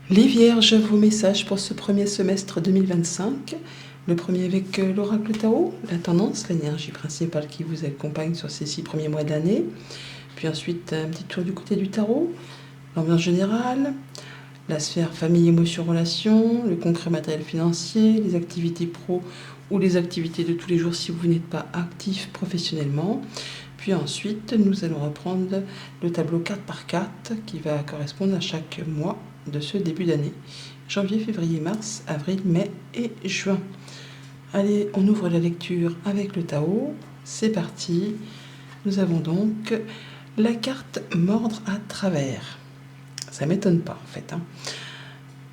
Les Vierges, vos messages pour ce premier semestre 2025. Le premier avec l'oracle Tao, la tendance, l'énergie principale qui vous accompagne sur ces 6 premiers mois de l'année. Puis ensuite, un petit tour du côté du tarot, l'ambiance générale, la sphère famille, émotions, relations, le concret matériel financier, les activités pro ou les activités de tous les jours si vous n'êtes pas actif professionnellement. Puis ensuite, nous allons reprendre le tableau carte par carte qui va correspondre à chaque mois de ce début d'année. Janvier, février, mars, avril, mai et juin. Allez, on ouvre la lecture avec le Tao. C'est parti. Nous avons donc la carte mordre à travers. Ça m'étonne pas en fait.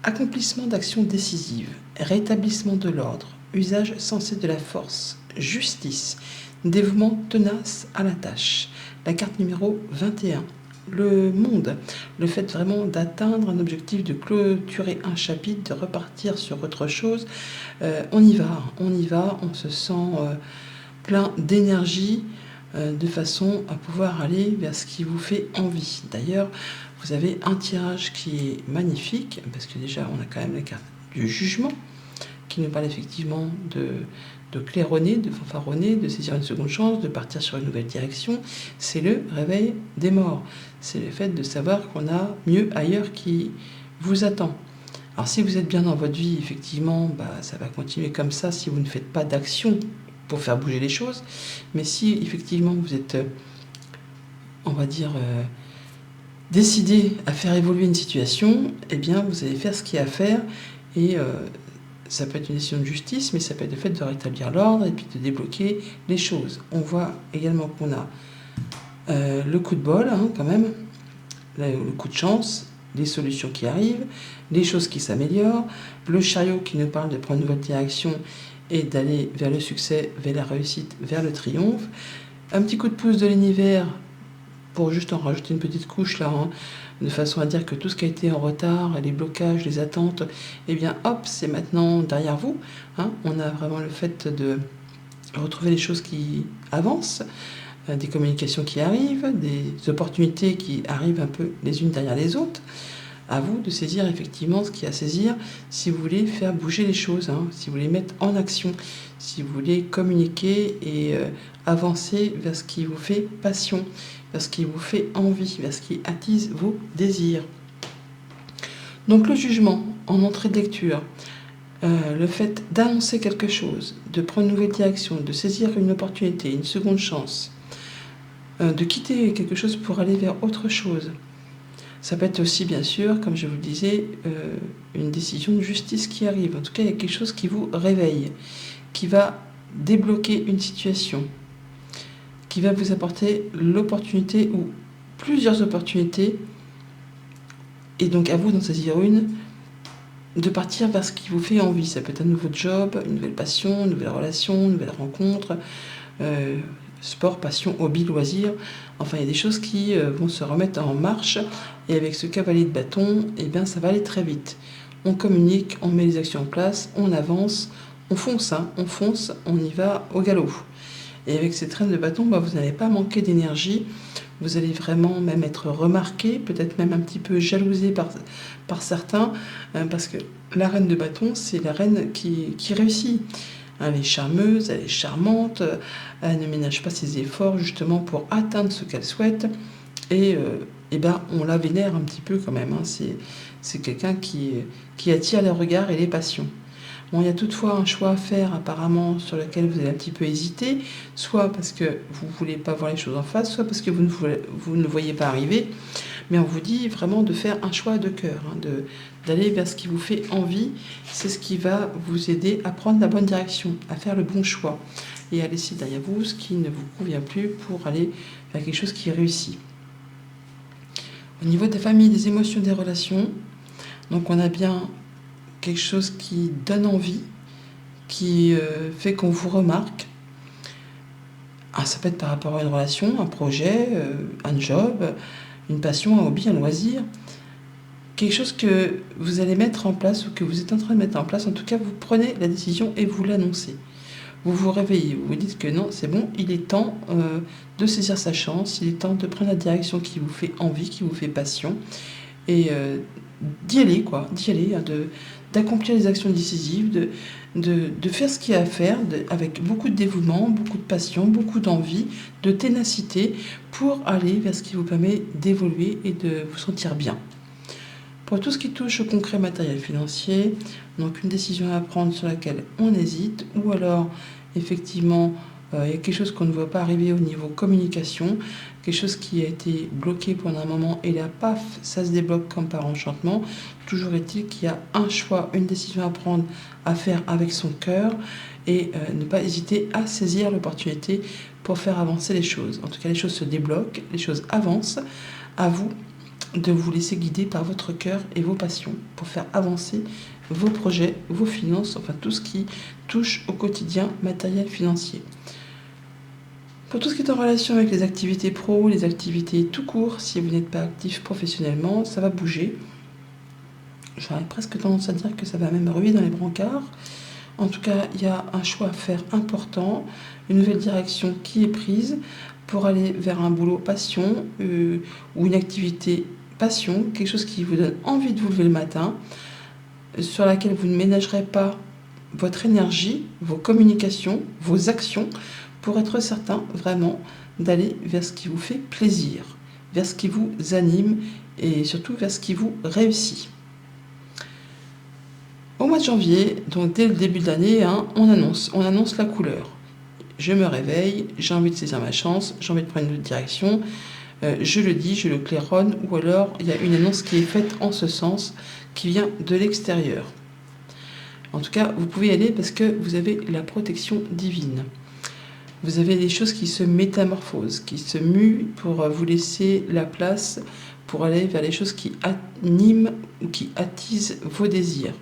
Accomplissement d'actions décisives, rétablissement de l'ordre, usage sensé de la force, justice, dévouement tenace à la tâche. La carte numéro 21. Le monde, le fait vraiment d'atteindre un objectif, de clôturer un chapitre, de repartir sur autre chose. On y va, on se sent plein d'énergie de façon à pouvoir aller vers ce qui vous fait envie. D'ailleurs, vous avez un tirage qui est magnifique, parce que déjà on a quand même la carte du jugement, qui nous parle effectivement de claironner, de fanfaronner, de saisir une seconde chance, de partir sur une nouvelle direction. C'est le réveil des morts. C'est le fait de savoir qu'on a mieux ailleurs qui vous attend. Alors si vous êtes bien dans votre vie, effectivement, ça va continuer comme ça si vous ne faites pas d'action pour faire bouger les choses. Mais si effectivement vous êtes, on va dire, décidé à faire évoluer une situation, eh bien vous allez faire ce qu'il y a à faire et ça peut être une décision de justice, mais ça peut être le fait de rétablir l'ordre et puis de débloquer les choses. On voit également qu'on a le coup de bol, quand même, le coup de chance, les solutions qui arrivent, les choses qui s'améliorent, le chariot qui nous parle de prendre une nouvelle direction et d'aller vers le succès, vers la réussite, vers le triomphe. Un petit coup de pouce de l'univers pour juste en rajouter une petite couche là, de façon à dire que tout ce qui a été en retard, les blocages, les attentes, eh bien hop, c'est maintenant derrière vous. On a vraiment le fait de retrouver les choses qui avancent, des communications qui arrivent, des opportunités qui arrivent un peu les unes derrière les autres. À vous de saisir effectivement ce qu'il y a à saisir si vous voulez faire bouger les choses, si vous voulez mettre en action, si vous voulez communiquer et avancer vers ce qui vous fait passion, vers ce qui vous fait envie, vers ce qui attise vos désirs. Donc le jugement en entrée de lecture, le fait d'annoncer quelque chose, de prendre une nouvelle direction, de saisir une opportunité, une seconde chance, de quitter quelque chose pour aller vers autre chose. Ça peut être aussi, bien sûr, comme je vous le disais, une décision de justice qui arrive. En tout cas, il y a quelque chose qui vous réveille, qui va débloquer une situation, qui va vous apporter l'opportunité ou plusieurs opportunités, et donc à vous d'en saisir une, de partir vers ce qui vous fait envie. Ça peut être un nouveau job, une nouvelle passion, une nouvelle relation, une nouvelle rencontre, sport, passion, hobby, loisir. Enfin, il y a des choses qui vont se remettre en marche. Et avec ce cavalier de bâton, eh bien, ça va aller très vite. On communique, on met les actions en place, on avance, on fonce, on y va au galop. Et avec cette reine de bâton, vous n'allez pas manquer d'énergie. Vous allez vraiment même être remarqué, peut-être même un petit peu jalousé par certains, parce que la reine de bâton, c'est la reine qui réussit. Elle est charmeuse, elle est charmante, elle ne ménage pas ses efforts justement pour atteindre ce qu'elle souhaite. Et on la vénère un petit peu quand même. C'est quelqu'un qui attire les regards et les passions. Bon, il y a toutefois un choix à faire apparemment sur lequel vous allez un petit peu hésiter, soit parce que vous ne voulez pas voir les choses en face, soit parce que vous ne le voyez pas arriver. Mais on vous dit vraiment de faire un choix de cœur, d'aller vers ce qui vous fait envie. C'est ce qui va vous aider à prendre la bonne direction, à faire le bon choix et à laisser derrière vous ce qui ne vous convient plus pour aller vers quelque chose qui réussit. Au niveau de la famille, des émotions, des relations, donc on a bien quelque chose qui donne envie, qui fait qu'on vous remarque. Ça peut être par rapport à une relation, un projet, un job, une passion, un hobby, un loisir. Quelque chose que vous allez mettre en place ou que vous êtes en train de mettre en place. En tout cas, vous prenez la décision et vous l'annoncez. Vous vous réveillez, vous vous dites que non, c'est bon, il est temps de saisir sa chance, il est temps de prendre la direction qui vous fait envie, qui vous fait passion, et d'y aller, quoi, d'y aller, hein, d'accomplir les actions décisives, de faire ce qu'il y a à faire, avec beaucoup de dévouement, beaucoup de passion, beaucoup d'envie, de ténacité, pour aller vers ce qui vous permet d'évoluer et de vous sentir bien. Pour tout ce qui touche au concret matériel financier, donc une décision à prendre sur laquelle on hésite, ou alors effectivement il y a quelque chose qu'on ne voit pas arriver au niveau communication, quelque chose qui a été bloqué pendant un moment et là, paf, ça se débloque comme par enchantement. Toujours est-il qu'il y a un choix, une décision à prendre, à faire avec son cœur et ne pas hésiter à saisir l'opportunité pour faire avancer les choses. En tout cas, les choses se débloquent, les choses avancent. À vous de vous laisser guider par votre cœur et vos passions pour faire avancer vos projets, vos finances, enfin tout ce qui touche au quotidien matériel financier. Pour tout ce qui est en relation avec les activités pro, les activités tout court, si vous n'êtes pas actif professionnellement, ça va bouger. J'aurais presque tendance à dire que ça va même ruer dans les brancards. En tout cas, il y a un choix à faire important, une nouvelle direction qui est prise pour aller vers un boulot passion ou une activité passion, quelque chose qui vous donne envie de vous lever le matin, sur laquelle vous ne ménagerez pas votre énergie, vos communications, vos actions, pour être certain vraiment d'aller vers ce qui vous fait plaisir, vers ce qui vous anime et surtout vers ce qui vous réussit. Au mois de janvier, donc dès le début de l'année, on annonce la couleur. Je me réveille, j'ai envie de saisir ma chance, j'ai envie de prendre une autre direction, je le dis, je le claironne, ou alors il y a une annonce qui est faite en ce sens, qui vient de l'extérieur. En tout cas, vous pouvez y aller parce que vous avez la protection divine. Vous avez des choses qui se métamorphosent, qui se muent pour vous laisser la place pour aller vers les choses qui animent ou qui attisent vos désirs.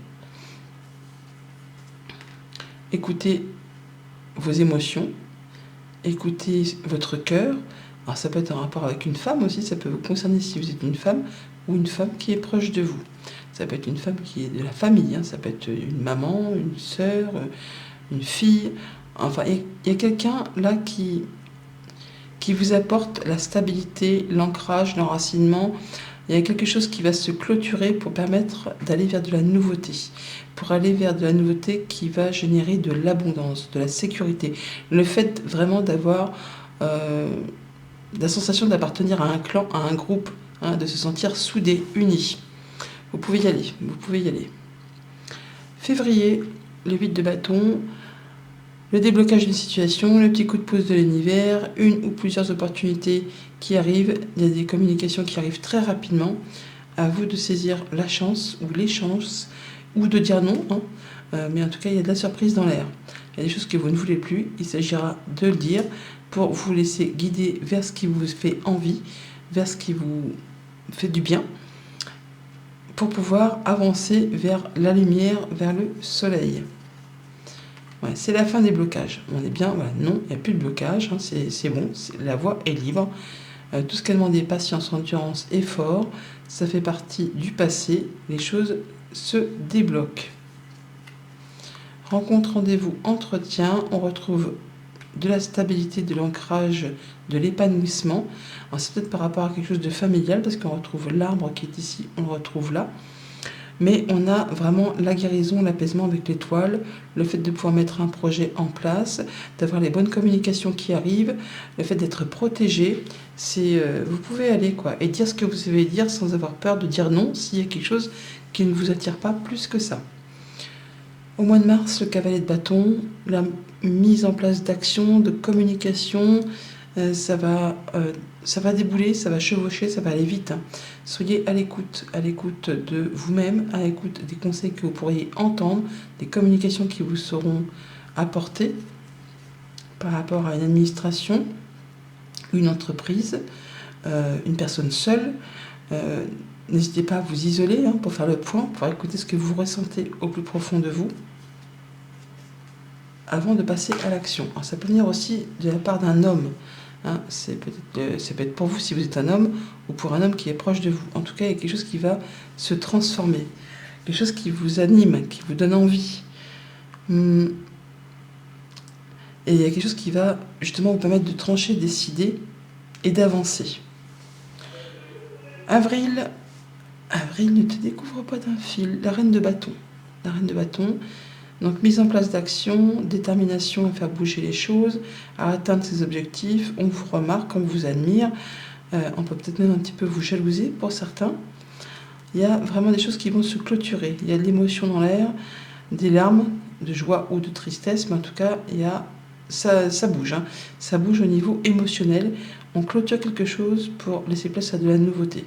Écoutez vos émotions, écoutez votre cœur. Alors ça peut être un rapport avec une femme aussi, ça peut vous concerner si vous êtes une femme ou une femme qui est proche de vous. Ça peut être une femme qui est de la famille, ça peut être une maman, une sœur, une fille. Enfin, il y a quelqu'un là qui vous apporte la stabilité, l'ancrage, l'enracinement. Il y a quelque chose qui va se clôturer pour permettre d'aller vers de la nouveauté. Pour aller vers de la nouveauté qui va générer de l'abondance, de la sécurité. Le fait vraiment d'avoir la sensation d'appartenir à un clan, à un groupe, de se sentir soudé, uni. Vous pouvez y aller. Février, le 8 de bâton, le déblocage d'une situation, le petit coup de pouce de l'univers, une ou plusieurs opportunités qui arrivent, il y a des communications qui arrivent très rapidement. À vous de saisir la chance ou les chances, ou de dire non, mais en tout cas il y a de la surprise dans l'air. Il y a des choses que vous ne voulez plus, il s'agira de le dire pour vous laisser guider vers ce qui vous fait envie, vers ce qui vous fait du bien, pour pouvoir avancer vers la lumière, vers le soleil. Ouais, c'est la fin des blocages. On est bien, voilà, non, il n'y a plus de blocage, c'est bon, la voie est libre. Tout ce qui a demandé patience, endurance, effort, ça fait partie du passé, les choses se débloquent. Rencontre, rendez-vous, entretien, on retrouve de la stabilité, de l'ancrage, de l'épanouissement. Alors c'est peut-être par rapport à quelque chose de familial, parce qu'on retrouve l'arbre qui est ici, on le retrouve là. Mais on a vraiment la guérison, l'apaisement avec l'étoile, le fait de pouvoir mettre un projet en place, d'avoir les bonnes communications qui arrivent, le fait d'être protégé. Vous pouvez aller et dire ce que vous savez dire sans avoir peur de dire non s'il y a quelque chose qui ne vous attire pas plus que ça. Au mois de mars, le cavalier de bâton, la mise en place d'actions, de communication, ça va débouler, ça va chevaucher, ça va aller vite. Soyez à l'écoute de vous-même, à l'écoute des conseils que vous pourriez entendre, des communications qui vous seront apportées par rapport à une administration, une entreprise, une personne seule. N'hésitez pas à vous isoler pour faire le point, pour écouter ce que vous ressentez au plus profond de vous, avant de passer à l'action. Alors ça peut venir aussi de la part d'un homme. Ça peut être pour vous si vous êtes un homme, ou pour un homme qui est proche de vous. En tout cas, il y a quelque chose qui va se transformer, quelque chose qui vous anime, qui vous donne envie. Et il y a quelque chose qui va justement vous permettre de trancher, décider et d'avancer. Avril, Avril, ne te découvre pas d'un fil. La reine de bâton. La reine de bâton. Donc, mise en place d'action, détermination à faire bouger les choses, à atteindre ses objectifs. On vous remarque, on vous admire. On peut peut-être même un petit peu vous jalouser pour certains. Il y a vraiment des choses qui vont se clôturer. Il y a de l'émotion dans l'air, des larmes, de joie ou de tristesse, mais en tout cas, ça bouge. Hein. Ça bouge au niveau émotionnel. On clôture quelque chose pour laisser place à de la nouveauté,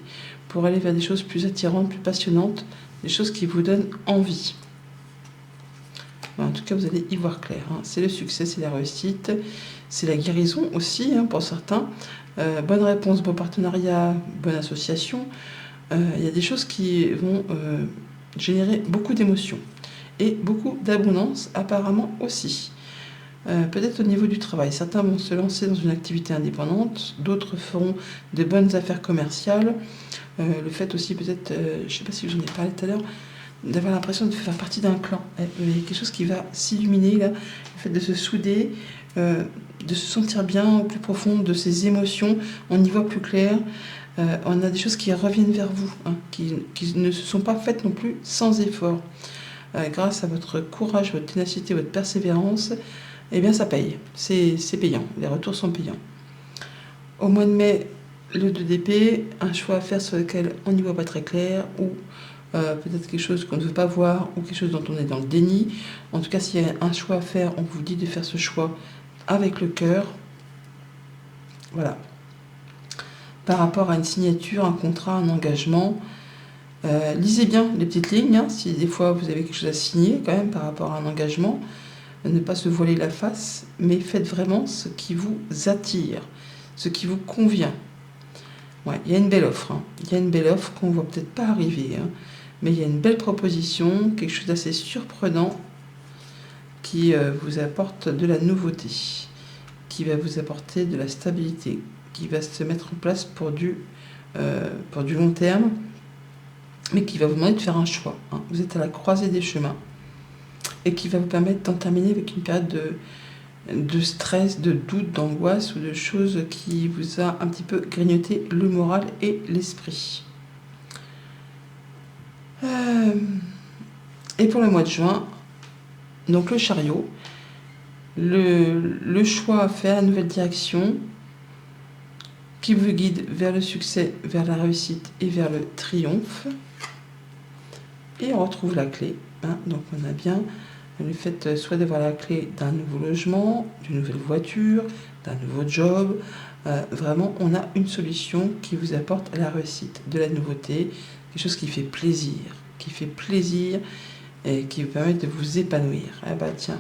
pour aller vers des choses plus attirantes, plus passionnantes, des choses qui vous donnent envie. En tout cas, vous allez y voir clair. Hein. C'est le succès, c'est la réussite, c'est la guérison aussi, hein, pour certains. Bonne réponse, bon partenariat, bonne association. Il y a des choses qui vont générer beaucoup d'émotions et beaucoup d'abondance apparemment aussi. Peut-être au niveau du travail, certains vont se lancer dans une activité indépendante, d'autres feront de bonnes affaires commerciales. Le fait aussi peut-être, je ne sais pas si je vous en ai parlé tout à l'heure, d'avoir l'impression de faire partie d'un clan. Il y a quelque chose qui va s'illuminer là, le fait de se souder, de se sentir bien au plus profond de ses émotions, on y voit plus clair. On a des choses qui reviennent vers vous, hein, qui ne se sont pas faites non plus sans effort. Grâce à votre courage, votre ténacité, votre persévérance, eh bien ça paye. C'est payant, les retours sont payants. Au mois de mai, le 2 d'épée, un choix à faire sur lequel on n'y voit pas très clair, ou peut-être quelque chose qu'on ne veut pas voir, ou quelque chose dont on est dans le déni. En tout cas, s'il y a un choix à faire, on vous dit de faire ce choix avec le cœur. Voilà. Par rapport à une signature, un contrat, un engagement, lisez bien les petites lignes, hein, si des fois vous avez quelque chose à signer quand même par rapport à un engagement, ne pas se voiler la face, mais faites vraiment ce qui vous attire, ce qui vous convient. Ouais, il y a une belle offre, hein. Il y a une belle offre qu'on ne voit peut-être pas arriver, hein, mais il y a une belle proposition, quelque chose d'assez surprenant qui vous apporte de la nouveauté, qui va vous apporter de la stabilité, qui va se mettre en place pour du long terme, mais qui va vous demander de faire un choix. Hein. Vous êtes à la croisée des chemins et qui va vous permettre d'en terminer avec une période de stress, de doute, d'angoisse ou de choses qui vous a un petit peu grignoté le moral et l'esprit. Et pour le mois de juin, donc le chariot, le choix à faire, la nouvelle direction, qui vous guide vers le succès, vers la réussite et vers le triomphe. Et on retrouve la clé. Hein, donc on a bien le fait soit d'avoir la clé d'un nouveau logement, d'une nouvelle voiture, d'un nouveau job. Vraiment, on a une solution qui vous apporte la réussite, de la nouveauté, quelque chose qui fait plaisir et qui vous permet de vous épanouir. Ah bah tiens,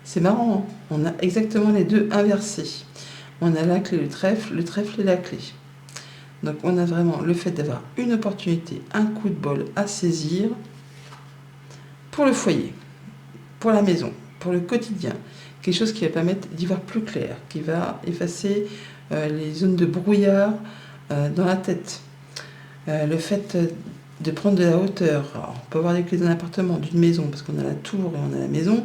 c'est marrant, hein, on a exactement les deux inversés. On a la clé, le trèfle et la clé. Donc on a vraiment le fait d'avoir une opportunité, un coup de bol à saisir pour le foyer, pour la maison, pour le quotidien. Quelque chose qui va permettre d'y voir plus clair, qui va effacer les zones de brouillard dans la tête. Le fait de prendre de la hauteur. Alors, on peut avoir les clés d'un appartement, d'une maison, parce qu'on a la tour et on a la maison,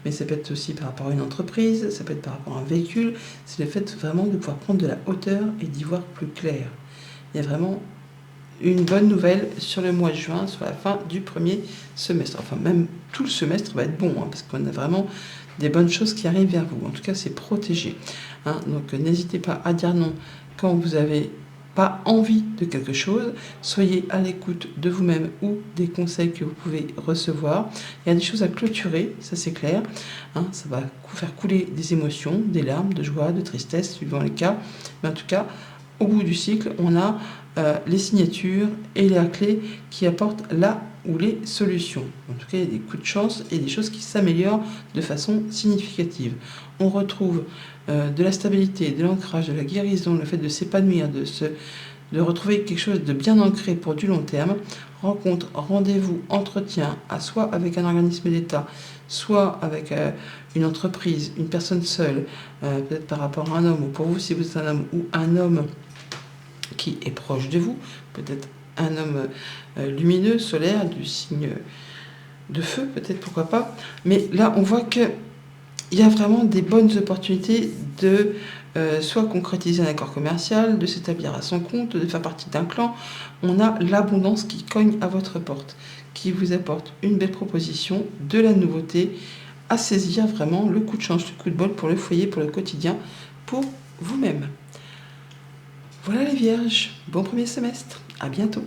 mais ça peut être aussi par rapport à une entreprise, ça peut être par rapport à un véhicule. C'est le fait vraiment de pouvoir prendre de la hauteur et d'y voir plus clair. Il y a vraiment une bonne nouvelle sur le mois de juin, sur la fin du premier semestre. Enfin, même tout le semestre va être bon, hein, parce qu'on a vraiment des bonnes choses qui arrivent vers vous. En tout cas, c'est protégé. Hein. Donc, n'hésitez pas à dire non quand vous avez pas envie de quelque chose, soyez à l'écoute de vous-même ou des conseils que vous pouvez recevoir. Il y a des choses à clôturer, ça c'est clair. Hein, ça va faire couler des émotions, des larmes, de joie, de tristesse, suivant les cas. Mais en tout cas, au bout du cycle, on a les signatures et la clé qui apportent là ou les solutions. En tout cas, il y a des coups de chance et des choses qui s'améliorent de façon significative. On retrouve de la stabilité, de l'ancrage, de la guérison, le fait de s'épanouir, de retrouver quelque chose de bien ancré pour du long terme. Rencontre, rendez-vous, entretien, à soit avec un organisme d'État, soit avec une entreprise, une personne seule, peut-être par rapport à un homme, ou pour vous si vous êtes un homme, ou un homme qui est proche de vous, peut-être un homme lumineux, solaire, du signe de feu, peut-être, pourquoi pas. Mais là, on voit que il y a vraiment des bonnes opportunités de soit concrétiser un accord commercial, de s'établir à son compte, de faire partie d'un clan. On a l'abondance qui cogne à votre porte, qui vous apporte une belle proposition, de la nouveauté, à saisir vraiment le coup de chance, le coup de bol pour le foyer, pour le quotidien, pour vous-même. Voilà les vierges, bon premier semestre, à bientôt.